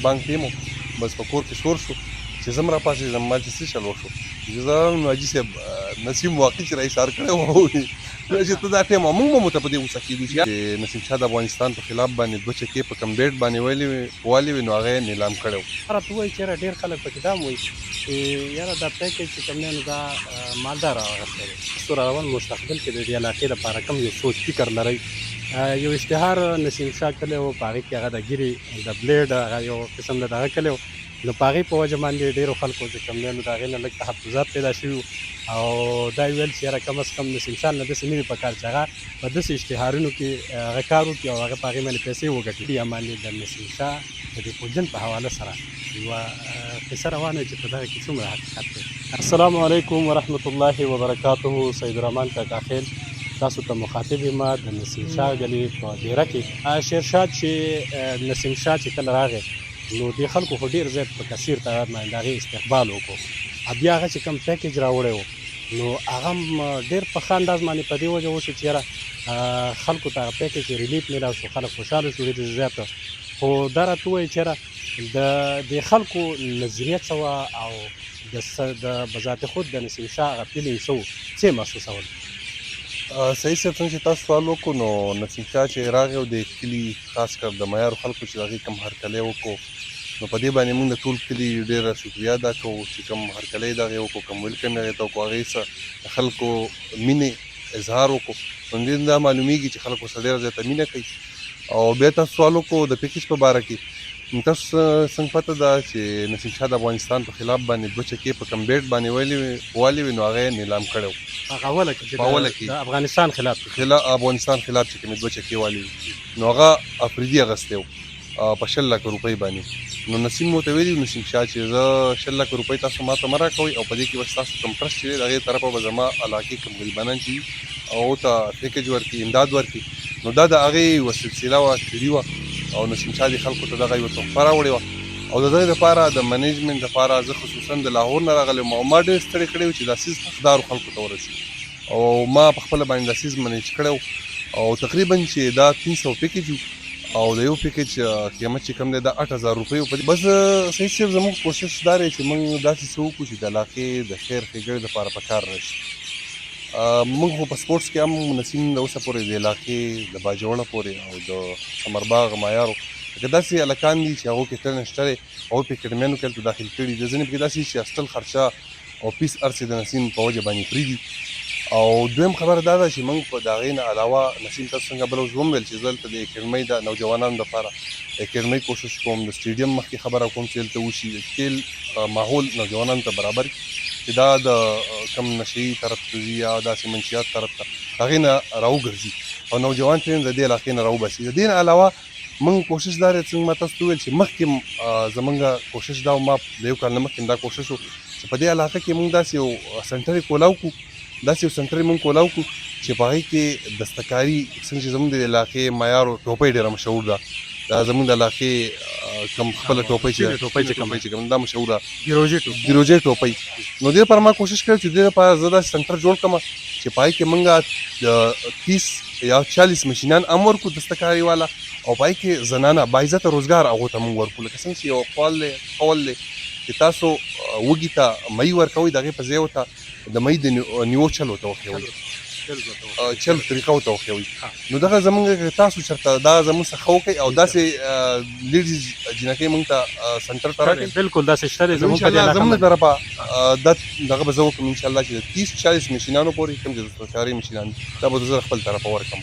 بانک ټیم و بس په کور کې شور شو چې زه هم راپاڅېدم ما چې څه چل وشو زه حاجي صاحب نسیم واقع چې را ایثار کړی و چې ته دا ټایم موږ به ورته په دې غوسه کېدو چې نسیم شاه د افغانستان په خلاف باندې 2 چکې په کم بیټ باندې والې وې نو هغه یې نیلام کړی و. راته ووایي چې یاره ډېر خلک پکې دا هم وایي چې یاره دا پیکیج چې کوم دی نو دا مالدار راغلی دی. تاسو راول مستقبل کې د دې علاقې لپاره کوم یو سوچ فکر لرئ؟ یو اشتهار نسیم شاه کړی و په هغې کې هغه د ګیرې د بلیډ هغه یو قسم د دغه کړی و نو په هغې په وجه باندې ډېرو خلکو چې کوم دی نو د هغې نه لږ تحفظات پیدا شوي او دا یې ویل چې یاره کم از کم نسیم شاه نه داسې نه وي په کار چې هغه په داسې اشتهارونو کې هغه کار وکړي او هغه په هغې باندې پیسې وګټي. یا باندې د نسیم شاه د دې پوجن په حواله سره یوه قصه روانه چې په دغه کې څومره حقیقت دی. السلام علیکم ورحمة الله وبرکاته. سید الرحمن کاکا خیل تاسو ته مخاطب یم د نسیم شاه ګلې په دیره کې. شیرشاه چې نسیم شاه چې کله راغی نو دې خلکو خو ډېر زیات په کثیر تعداد باندې د هغې استقبال وکړو. بیا هغه چې کوم پیکیج راوړی و نو هغه هم ډېر په ښه انداز باندې په دې وجه وشو چې یاره خلکو ته هغه پیکیج ریلیف میلاو شو، خلک خوشحاله شو ډېر زیاته. خو دا راته ووایي چې یاره د دې خلکو نظریه څه وه او د بذات خود د نسیم شاه هغه فیلینګ څه و، څه یې محسوسول؟ صحیح صاحب څنګه چې تاسو سوال وکړو نو نسیم شاه چې راغی او د کلي خاص کر د معیارو خلکو چې د هغې کوم هرکلی وکړو نو په دې باندې موږ د ټول کلي ډېره شکریا ادا کوو چې کوم هرکلی د هغې وکړو، کوم ویلکم یې هغې ته وکړو، هغې څه د خلکو مینې اظهار وکړو نو دې دا معلومیږي چې خلکو سره ډېره زیاته مینه کوي. او بیا تاسو سوال وکړو د پیکیج په باره کې نو تاسو څنګه پته ده چې نسیم شاه د افغانستان په خلاف باندې 2 چکې په کم بیټ باندې والې وې نو هغه یې نیلام کړی و. هغه اوله کې چې د افغانستان خلاف افغانستان خلاف چې کومې 2 چکې والې وې نو هغه افریدي اخیستی و په 10 لک روپۍ باندې. نو نسیم ورته ویلي نسیم شاه چې زه 10 لک روپۍ تاسو ما ته مه راکوئ او په دې کې به ستاسو کوم ټرسټ چې دی د هغې طرفه به زما علاقې کوم غریبانان چې وي او ته پیکیج ورکړي، امداد ورکړي. نو دا د هغې یوه سلسله وه تیري وه او نسیم شاه دې خلکو ته دغه یوه تحفه راوړې وه او د دغې دپاره د منیجمنټ دپاره زه خصوصا د لاهور نه راغلی وم او ما ډېر ستړی کړی و چې دا څیز حقدارو خلکو ته ورسي او ما په خپله باندې دا څیز منیج کړی او تقریبا چې دا 300 پیکیج او د یو پیکیج قیمت چې کوم دی دا 8000 روپۍ و. بس صحیح صاحب زموږ کوشش دا دی چې موږ داسې څه وکړو چې د علاقې د خیر ښېګړې دپاره په کار راشي. موږ خو په سپورټس کې هم نسیم د اوسه پورې د علاقې د باجوړه پورې او د ثمرباغ معیارو لکه داسې هلکان دي چې هغو کې ټرن شته دی هغوی په اکاډمیانو کې هلته داخل کړي دي. ځینې پکې داسې چې اصل خرچه او فیس هر څه د نسیم په وجه باندې پرېږدي. او دویم خبره دا ده چې موږ په د هغې نه علاوه نسیم تاسو څنګه بله اوس وویل چې زه دلته د اکاډمۍ د نوجوانانو دپاره د اکاډمۍ کوشش کوم، د سټیډیم مخکې خبره کوم چې دلته وشي د کھیل ماحول نوجوانانو ته برابر کړي چې دا د کم نشهیي طرف ته ځي یا داسې منشیات طرف ته هغې نه راوګرځي او نوجوان چې د دې علاقې نه راوباسي. د دې نه علاوه موږ کوشش دا دی څنګه ما تاسو ته وویل چې مخکې زموږ کوشش دا و ما د یو کال نه مخکې دا کوشش و چې په دې علاقه کې موږ داسې یو سنټر یې کولاو کړو، داسې یو سنټر یې موږ کولاو کړو چې په هغې کې دستکاري څنګه چې زموږ د علاقې معیارو ټوپۍ ډېره مشهور ده. دا زموږ د علاقې کوم خپله ټوپۍ چې کوم دا مشهوره ګیروجۍ ټوپۍ. نو دې لپاره ما کوشش کړی چې دې لپاره زه داسې سنټر جوړ کړم چې په هغې کې موږ د 30 یا 40 مشینان هم ورکړو دستکاري والا او په هغې کې زنانه باعزته روزګار هغو ته موږ ورکړو. لکه څنګه چې یو قول دی چې تاسو وږي ته مۍ ورکوئ د هغې په ځای ورته د مۍ د نیو چل ورته وښیوئ، چل طریقه ورته وښیوئ. نو دغه زموږ تاسو چېرته دا زموږ څخه وکئ او داسې لیډیز جینکۍ موږ ته سنټر ته راکړئ. بلکل داسې شته دی زموږ طرفه دغه به زه وکړم انشاءالله چې د 30-40 مشینانو پورې کوم چې دستکاري مشینان دا به زه خپل طرفه ورکړم.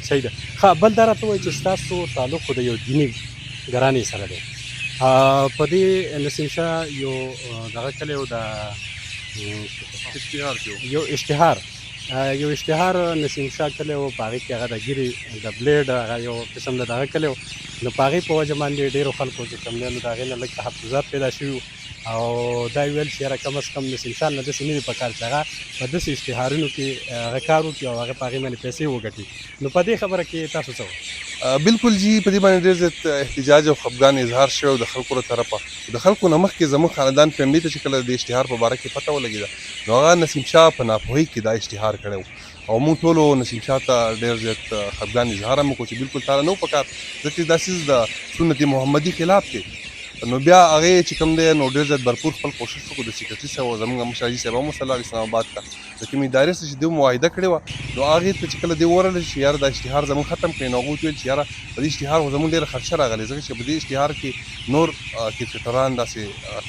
صحیح ده. ښه بل دا راته ووایي چې ستاسو تعلق خو د یو دیني ګرانې سره دی. په دې نسیم شاه یو دغه کلی و د یو اشتهار نسیم شاه کلی و په هغې کې هغه د ګیرې د بلیډ هغه یو قسم د دغه کلی و نو په هغې په وجه باندې ډېرو خلکو چې کوم دی نو د هغې نه لږ تحفظات پیدا شوي او دا یې ویل چې یاره کم از کم نسیم شاه نه داسې نه وي په کار چې هغه په داسې اشتهارونو کې هغه کار وکړي او هغه په هغې باندې پیسې وګټي. نو په دې خبره کې تاسو څه وایئ؟ بالکل جی په دې باندې ډېر زیات احتجاج او خفګان اظهار شوی د خلکو له طرفه. د خلکو نه مخکې زموږ خاندان فیملي ته چې کله د اشتهار په باره کې پته ولګېده نو هغه نسیم شاه په ناپوهۍ کې دا اشتهار کړی و او موږ ټولو نسیم شاه ته ډېر زیات خفګان اظهار هم وکړو چې بالکل تا ته نه و په کار ځکه چې دا څیز د سنت محمدي خلاف دی. نو بیا هغې چې کوم دی نو ډېر زیات بھرپور خپل کوشش وکړو د سیکرټري صاحب او زموږ مشر حاجي صاحب هم وصله اسلام آباد ته د کومې ادارې سره چې دوی معاهده کړې وه نو هغې ته چې کله دوی ورغله چې یاره دا اشتهار زموږ ختم کړئ نو هغوی ورته ویل چې یاره په دې اشتهار خو زموږ ډېره خرچه راغلې ځکه چې په دې اشتهار کې نور کرکټران داسې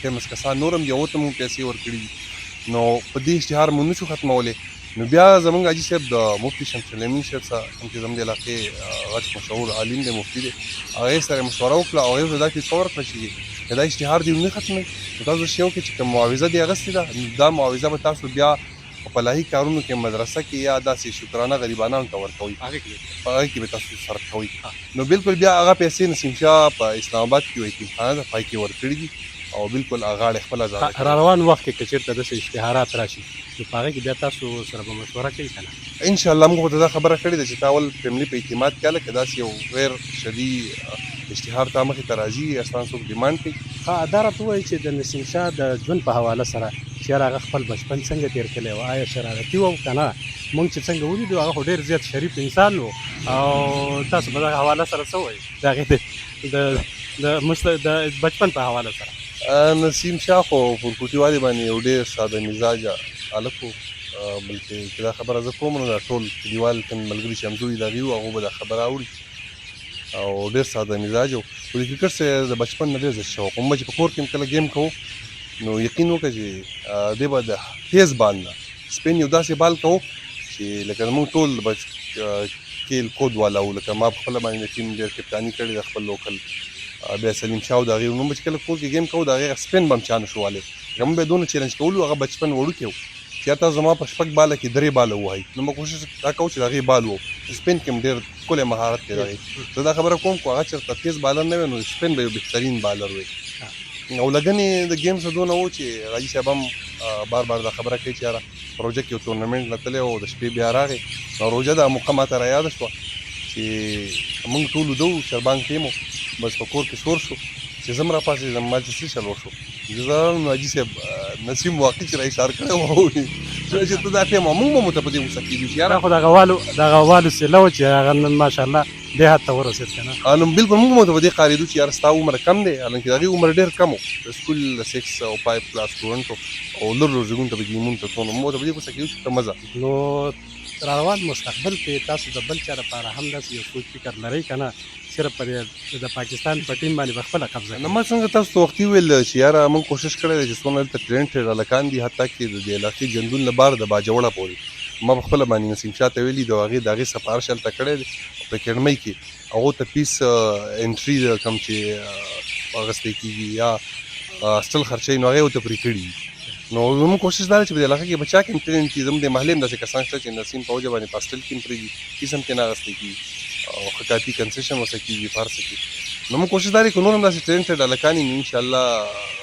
فیمس کسان نور هم دي هغو ته مونږ پیسې ورکړي دي نو په دې اشتهار مونږ نشو ختمولی نو بیا زموږ حاجي صاحب د مفتي شمس الامین صاحب سره کوم چې زموږ د علاقې غټ مشهور عالم دی مفتي دی هغې سره یې مشوره وکړه او هغې ورته دا فیصله ورکړه چې که دا اشتهار دې ونه ختموي نو تاسو شی وکړئ چې کوم معاوضه دې اخیستې ده نو دا معاوضه به تاسو بیا په فلاحي کارونو کې مدرسه کې یا داسې شکرانه غریبانانو ته ورکوئ په هغې کې به تاسو صرف کوئ نو بالکل بیا هغه پیسې نسیم شاه په اسلام آباد کې یو یتیمخانه ده پای کې ورکړي دي او بالکل هغه غاړې خپله ازاده را روان وخت کې که چېرته داسې اشتهارات راشي نو په هغې کې بیا تاسو سره به مشوره کوي که نه انشاءالله موږ ورته دا خبره کړې ده چې تا اول فیملي په اعتماد کې هلکه داسې یو غیر شدي اشتهار تا مخې ته راځي اصلا څوک ډیمانډ کوي ها دا راته ووایي چې د نسیم شاه د ژوند په حواله سره چې یاره هغه خپل بچپن څنګه تېر کړی و آیا شرارتي و که نه مونږ چې څنګه ولیدو هغه خو ډېر زیات شریف انسان و او تاسو په دغه حواله سره څه وایي د هغې د بچپن په حواله سره نسیم شاه خو پورکوټي والي باندې یو ډېر ساده مزاجه هلک و بلکې چې دا خبره زه کوم نو دا ټول کلیوال کوم ملګري چې همزوي د هغې وو هغو به دا خبره اوري او ډېر ساده مزاج و خو د کرکټ سره د بچپن نه ډېر زیات شوق و موږ چې په کور کې هم کله ګیم کوو نو یقین وکړه چې دی به د تیز بال نه سپین یو داسې بال کوو چې لکه موږ ټول کیل کود والا وو لکه ما په خپله باندې د ټیم ډېر کپتاني کړې ده خپل لوکل بیا سلیم شاه او د هغې نوم به چې کله کور کې ګیم کوو د هغې سپین به هم چا نه شو والی موږ به یې دونه چیلنج کولو هغه بچپن وړوکی و چې تاسو زما په شپږ باله کې درې باله ووهئ نو موږ کوشش دا کوو چې د هغې بال وو سپین کې هم ډېر ښکلی مهارت دی د هغې زه دا خبره کوم خو هغه چېرته تیز بالر نه وی نو سپین به یو بهترین بالر وی او لګنې د گیم څه دونه و چې حاجي صاحب هم بار بار دا خبره کوي چې یاره روژه کې یو تورنمنټ نه تللی او د شپې بیا راغی نو روژه دا موقع ماته را یاده شوه چې موږ ټول وده وو شربانک ټیم و بس په کور کې شور شو چې زه هم راپاڅېدم ما چې څه چل وشو زه نو حاجي صاحب نسیم واقع چې را اشاره کړی و چې ته دا ټیم موږ به مو ته په دې غوسه کېږو چې دا یاره خو دغه والو سیله وه چې هغه نن ماشاءالله دې حد ته ورسېد که نه نو بالکل موږ مو ته په دې قارېدو چې یاره ستا عمر کم دی حالانکې د هغې عمر ډېر کم و د سکول 6 او 5 کلاس سټوډنټ و او لرو زمونږ ته به ګیمونو ته تلو مو ته په دې غوسه کېږو چې ته مزه نو را روان مستقبل کې تاسو د بل چا لپاره هم داسې یو سوچ فکر لرئ که نه صرف په د پاکستان په ټیم باندې به خپله قبضه نو ما څنګه تاسو ته وختي وویل چې یاره موږ کوشش کړی دی چې څومره دلته ټرینټډ هلکان دي حتی کې د دې علاقې جندون له بار د باجوړه پورې ما په خپله باندې نسیم شاه ته ویلي د هغې سفارش هلته کړی دی په اکیډمۍ کې هغو ته پیس انټري کوم چې اخیستی کېږي یا هاسټل خرچوي نو هغې ورته پرې کړي دي نو زموږ کوشش دا دی چې په دې علاقه کې به چا کې هم ټرینډ کړي زموږ د محلې هم داسې کسان شته چې نسیم په وجه باندې په هاسټل کې هم پرېږدي فیس هم ترې نه اخیستی کېږي او ښه کافي کنسیشن ورسره کېږي په هر څه کې نو موږ کوشش دا دی که نور هم داسې ټرینډ هلکان وي نو انشاءالله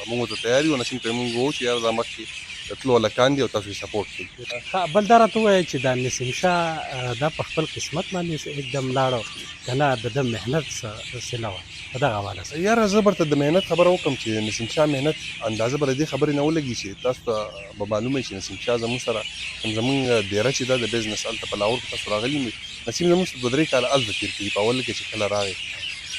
موږ ورته تیار یو نسیم ته موږ ووایو چې یاره دا مخکې د تلو هلکان دي او تاسو یې سپورټ کوئ بل دا راته ووایه چې دا نسیم شاه دا په خپل قسمت باندې एकदम لاړو که نه د ده محنت صله وه په دغه حواله سره یاره زه برته د محنت خبره وکړم چې نسیم شاه محنت اندازه به له دې خبرې نه ولګي چې تاسو ته به معلومه وي چې نسیم شاه زموږ سره کوم زموږ دیره چې ده د بزنس هلته په لاهور کې تاسو راغلي وي نسیم زموږ سره 2-3 کاله هلته تېر کړي په اول کې چې کله راغی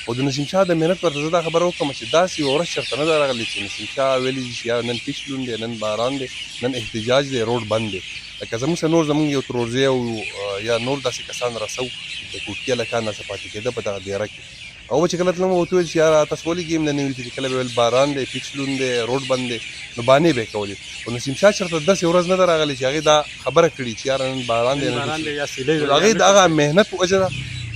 او د نسیم شاه د محنت ورته زه دا خبره وکړم چې داسې یوه ورځ چېرته نه ده راغلې چې نسیم شاه ویلي چې یاره نن پیچ لون دی نن باران دی نن احتجاج دی روډ بند دی لکه زموږ سره نور زموږ یو تروزی او یا نور داسې کسان رسو د کوټکي هلکان داسې پاتې کېده په دغه دیره کې او چې کله تلم ورته ویل چې یاره تاسو ولې ګیم نه نوي چې کله به ویل باران دی پیچ لون دی روډ بند دی نو بانې به یې کولې او نسیم شاه چېرته داسې ورځ نه ده راغلې چې هغې دا خبره کړي چې یاره نن باران دی یا سیلۍ هغې د هغه محنت په وجه ده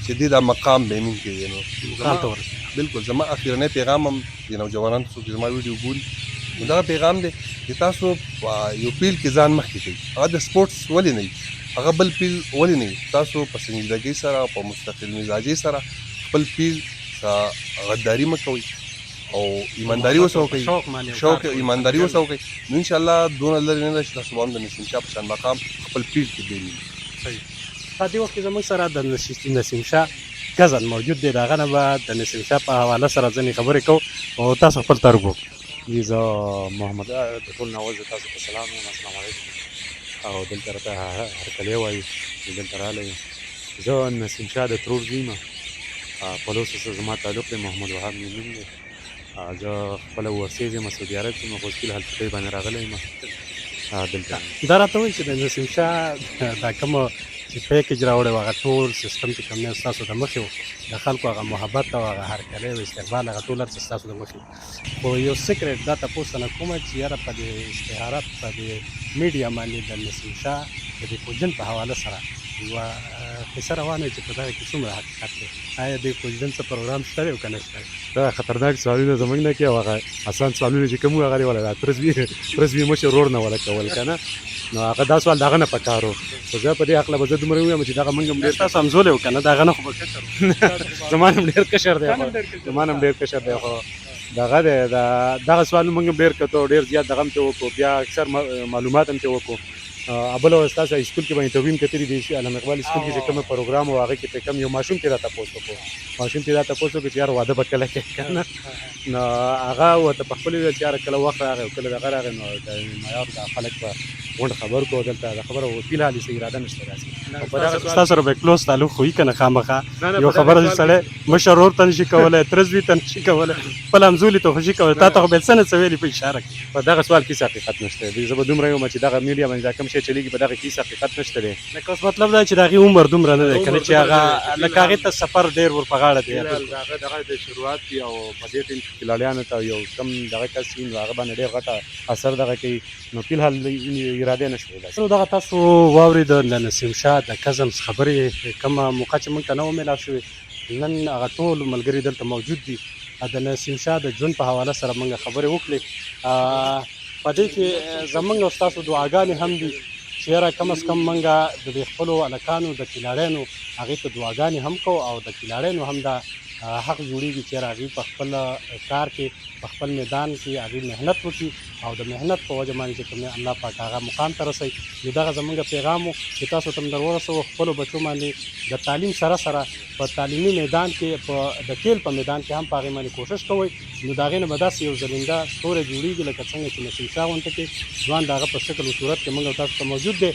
چې دې دا مقام به مين کې نو مقام ته ورسېد بالکل زما اخیرنی پیغام هم د نوجوانانو څوک چې زما ویډیو ګوري نو دغه پیغام دی چې تاسو یو پیل کې ځان مخکې کوئ هغه د سپورټس ولې نه وي هغه بل پیل ولې نه وي تاسو په سنجیدګۍ سره په مستقل مزاجۍ سره خپل پیل غداري مه کوئ او ایمانداري ورسره وکړئ شوق ایمانداري ورسره وکړئ نو انشاءالله دونه لرې نه ده چې تاسو به هم د نسیم شاه په شان مقام خپل پیل کې بیلوي صحیح په دې وخت کې زموږ سره د نسیم شاه غزل موجود دی د هغه نه به د نسیم شاه په حواله سره ځینې خبرې کوو او تاسو خپل تعریف وکړو زه محمد د ټول ناول زه تاسو ته سلام وایم السلام علیکم او دلته راته هرکلی وایي چې دلته راغلی یم زه نسیم شاه د ترور زوی یم په لوسو سره زما تعلق دی محمد وهاب مې نوم دی زه خپله اوسېږم سعودي عرب کې، نو اوس فلحال په دې باندې راغلی یم دلته. دا راته وایي چې د نسیم شاه دا کومه چې پیکج راوړی و هغه ټول سیستم چې کوم دی ستاسو د مخې و، د خلکو هغه محبت او هغه هرکلی او استقبال هغه ټول هر څه ستاسو د مخې و. خو یو سیکرټ دا تپوس تنه کومه چې یاره په دې اشتهارات په دې میډیا باندې د نسیم شاه د دې کوجن په حواله سره یوه قصه روانه وي چې په دغه کې څومره حقیقت دی. آیا د کوجن څه پروګرام شته دی او که نه شته؟ دا خطرناک سوالونه زموږ نه کوي او هغه اسان سوالونه چې کوم وو هغه دې ولا دا پرزوي مشر ورور نه ولا کول که نه، نو هغه دا سوال د هغه نه پکار و. خو زه په دې هکله به زه دومره ووایم چې دغه موږ هم ډېر تاسو همزولی و که نه؟ د هغه نه خو به کشر و. زما نه هم ډېر کشر دی، زما نه هم ډېر کشر دی، خو دغه دی دغه سوال موږ هم ډېر کتو، ډېر زیات دغه هم ترې وکړو، بیا اکثر معلومات هم ترې وکړو. بله ستاسو سکول کې به انټرویو هم کتلي دي، علامه اقبال سکول کې چې کوم پروګرام و هغه کې پرې کوم یو ماشوم ترې راته تپوس وکړو، ماشوم ترې راته تپوس وکړو چې یار واده به کله کوې که نه، نو هغه ورته په خپل وویل چې یاره کله وخت راغی او کله دغه راغی، نو د معیار دا خلک په غونډه خبر کړو دلته د خبره فلحال هېڅ اراده نشته داسې. ستاسو سره به کلوز تعلق خو وي که نه خامخا یو خبره چې سړی مشر ورور ته نشي کولی، ترزوي ته نشي کولی، خپل همزولي ته خو شي کولی، تا ته خو باید څه نه څه ویلي په اشاره کې. په دغه سوال کې هېڅ حقیقت نشته دی. زه به دومره یم چې دغه میډیا باندې دا کوم شی چلېږي په دغه کې هېڅ حقیقت نشته دی. لکه اوس مطلب دا چې د هغې عمر دومره نه دی که نه چې هغه لکه هغې ته سفر ډېر ور په غاړه دی. دغه د شروعات وي او په دې ټیم کې کلاړیانو ته یو کم دغه کس وي، نو هغه باندې ډېر غټه اثر دغه کوي، نو فلحال ارادې نشته داسې. دغه تاسو واورېد د نسیم شاه د کزمز خبرې کومه موقع چې موږ ته نه ومیلاو شوې، نن هغه ټول ملګري دلته موجود دي. د نسیم شاه د ژوند په حواله سره موږ خبرې وکړې. په دې کې زموږ او ستاسو دعاګانې هم دي چې یاره کم از کم موږ د دې خپلو هلکانو د کلاړیانو هغې ته دعاګانې هم کوو او د کلاړیانو هم دا حق جوړېږي چې یاره هغوی په خپل کار کې په خپل میدان کې هغوی محنت وکړي او د محنت په وجه باندې چې کوم الله پاک هغه مقام ته رسوي. نو دغه زموږ پیغام و چې تاسو ته هم در ورسوو، خپلو بچو باندې د تعلیم سره سره په تعلیمي میدان کې په د کیل په میدان کې هم په هغې باندې کوشش کوئ، نو د هغې نه به داسې یو زرینده ستوری جوړېږي لکه څنګه چې نسیم شاه غونډه کې ځوان د هغه په شکل و صورت کې موږ او تاسو ته موجود دی.